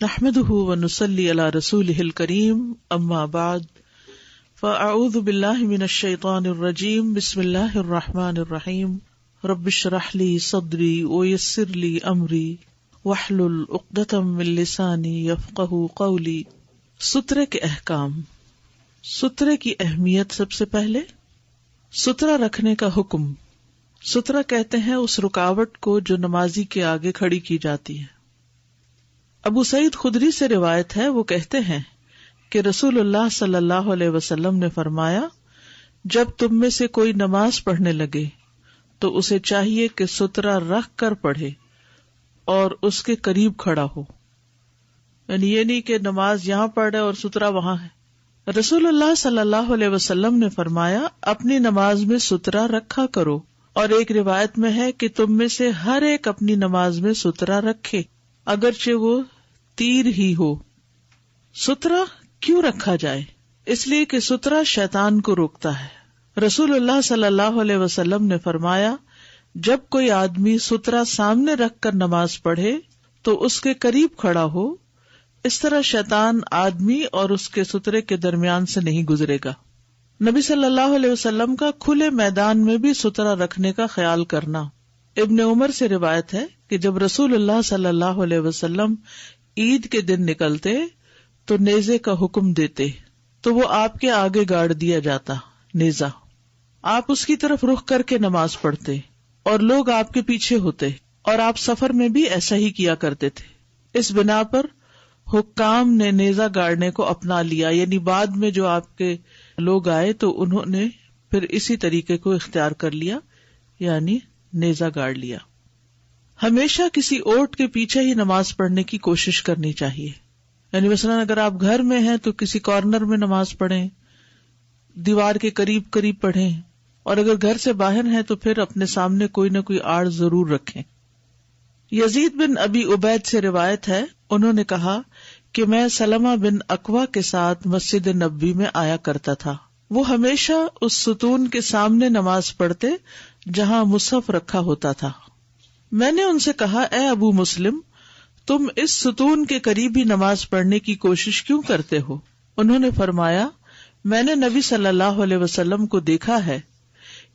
نحمده ونصلي على رسوله الكريم اما بعد فاعوذ بالله من الشيطان الرجيم بسم الله الرحمن الرحيم رب اشرح لي صدري ويسر لي امري واحلل عقدة من لساني يفقهوا قولي۔ سترے کے احکام۔ سترے کی اہمیت۔ سب سے پہلے سترہ رکھنے کا حکم۔ سترہ کہتے ہیں اس رکاوٹ کو جو نمازی کے آگے کھڑی کی جاتی ہے۔ ابو سعید خدری سے روایت ہے، وہ کہتے ہیں کہ رسول اللہ صلی اللہ علیہ وسلم نے فرمایا، جب تم میں سے کوئی نماز پڑھنے لگے تو اسے چاہیے کہ سترہ رکھ کر پڑھے اور اس کے قریب کھڑا ہو، یعنی یہ نہیں کہ نماز یہاں پڑھے اور سترہ وہاں ہے۔ رسول اللہ صلی اللہ علیہ وسلم نے فرمایا، اپنی نماز میں سترہ رکھا کرو، اور ایک روایت میں ہے کہ تم میں سے ہر ایک اپنی نماز میں سترہ رکھے اگرچہ وہ تیر ہی ہو۔ سترہ کیوں رکھا جائے؟ اس لیے کہ سترہ شیطان کو روکتا ہے۔ رسول اللہ صلی اللہ علیہ وسلم نے فرمایا، جب کوئی آدمی سترہ سامنے رکھ کر نماز پڑھے تو اس کے قریب کھڑا ہو، اس طرح شیطان آدمی اور اس کے سترے کے درمیان سے نہیں گزرے گا۔ نبی صلی اللہ علیہ وسلم کا کھلے میدان میں بھی سترہ رکھنے کا خیال کرنا۔ ابن عمر سے روایت ہے کہ جب رسول اللہ صلی اللہ علیہ وسلم عید کے دن نکلتے تو نیزے کا حکم دیتے تو وہ آپ کے آگے گاڑ دیا جاتا نیزہ، آپ اس کی طرف رخ کر کے نماز پڑھتے اور لوگ آپ کے پیچھے ہوتے، اور آپ سفر میں بھی ایسا ہی کیا کرتے تھے۔ اس بنا پر حکام نے نیزہ گاڑنے کو اپنا لیا، یعنی بعد میں جو آپ کے لوگ آئے تو انہوں نے پھر اسی طریقے کو اختیار کر لیا، یعنی نیزہ گاڑ لیا۔ ہمیشہ کسی اوٹ کے پیچھے ہی نماز پڑھنے کی کوشش کرنی چاہیے، یعنی مثلا اگر آپ گھر میں ہیں تو کسی کارنر میں نماز پڑھیں، دیوار کے قریب قریب پڑھیں، اور اگر گھر سے باہر ہیں تو پھر اپنے سامنے کوئی نہ کوئی آڑ ضرور رکھیں۔ یزید بن ابی عبید سے روایت ہے، انہوں نے کہا کہ میں سلمہ بن اکوع کے ساتھ مسجد نبوی میں آیا کرتا تھا، وہ ہمیشہ اس ستون کے سامنے نماز پڑھتے جہاں مصحف رکھا ہوتا تھا۔ میں نے ان سے کہا، اے ابو مسلم، تم اس ستون کے قریب ہی نماز پڑھنے کی کوشش کیوں کرتے ہو؟ انہوں نے فرمایا، میں نے نبی صلی اللہ علیہ وسلم کو دیکھا ہے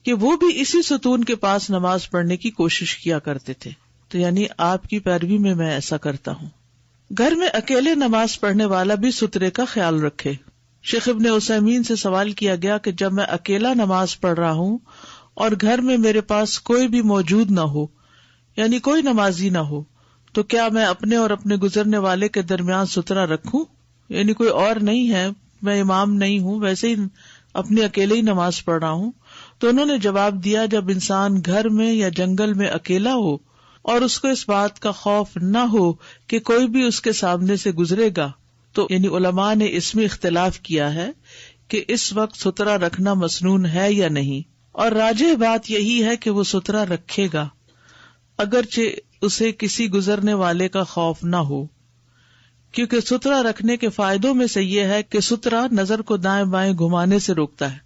کہ وہ بھی اسی ستون کے پاس نماز پڑھنے کی کوشش کیا کرتے تھے، تو یعنی آپ کی پیروی میں ایسا کرتا ہوں۔ گھر میں اکیلے نماز پڑھنے والا بھی سترے کا خیال رکھے۔ شیخ ابن عثیمین سے سوال کیا گیا کہ جب میں اکیلا نماز پڑھ رہا ہوں اور گھر میں میرے پاس کوئی بھی موجود نہ ہو، یعنی کوئی نمازی نہ ہو، تو کیا میں اپنے اور اپنے گزرنے والے کے درمیان سترہ رکھوں؟ یعنی کوئی اور نہیں ہے، میں امام نہیں ہوں، ویسے ہی اپنی اکیلے ہی نماز پڑھ رہا ہوں۔ تو انہوں نے جواب دیا، جب انسان گھر میں یا جنگل میں اکیلا ہو اور اس کو اس بات کا خوف نہ ہو کہ کوئی بھی اس کے سامنے سے گزرے گا، تو یعنی علماء نے اس میں اختلاف کیا ہے کہ اس وقت سترہ رکھنا مسنون ہے یا نہیں، اور راجح بات یہی ہے کہ وہ سترہ رکھے گا اگرچہ اسے کسی گزرنے والے کا خوف نہ ہو، کیونکہ سترہ رکھنے کے فائدوں میں سے یہ ہے کہ سترہ نظر کو دائیں بائیں گھمانے سے روکتا ہے۔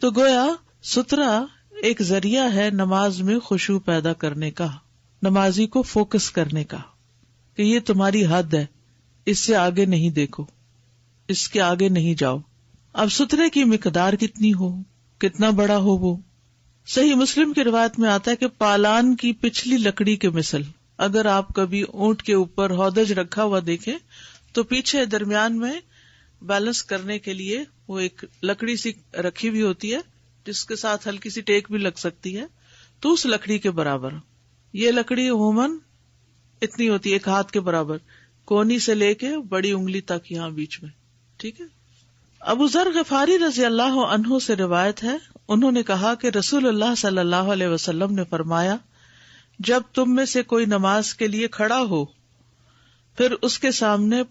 تو گویا سترہ ایک ذریعہ ہے نماز میں خشوع پیدا کرنے کا، نمازی کو فوکس کرنے کا، کہ یہ تمہاری حد ہے، اس سے آگے نہیں دیکھو، اس کے آگے نہیں جاؤ۔ اب سترے کی مقدار کتنی ہو، کتنا بڑا ہو وہ؟ صحیح مسلم کی روایت میں آتا ہے کہ پالان کی پچھلی لکڑی کے مثل۔ اگر آپ کبھی اونٹ کے اوپر ہودج رکھا ہوا دیکھیں تو پیچھے درمیان میں بیلنس کرنے کے لیے وہ ایک لکڑی سی رکھی ہوئی ہوتی ہے جس کے ساتھ ہلکی سی ٹیک بھی لگ سکتی ہے، تو اس لکڑی کے برابر۔ یہ لکڑی عموماً اتنی ہوتی ہے، ایک ہاتھ کے برابر، کونی سے لے کے بڑی انگلی تک یہاں بیچ میں، ٹھیک ہے۔ ابو ذر غفاری رضی اللہ عنہ سے روایت ہے، انہوں نے کہا کہ رسول اللہ صلی اللہ علیہ وسلم نے فرمایا، جب تم میں سے کوئی نماز کے لیے کھڑا ہو پھر اس کے سامنے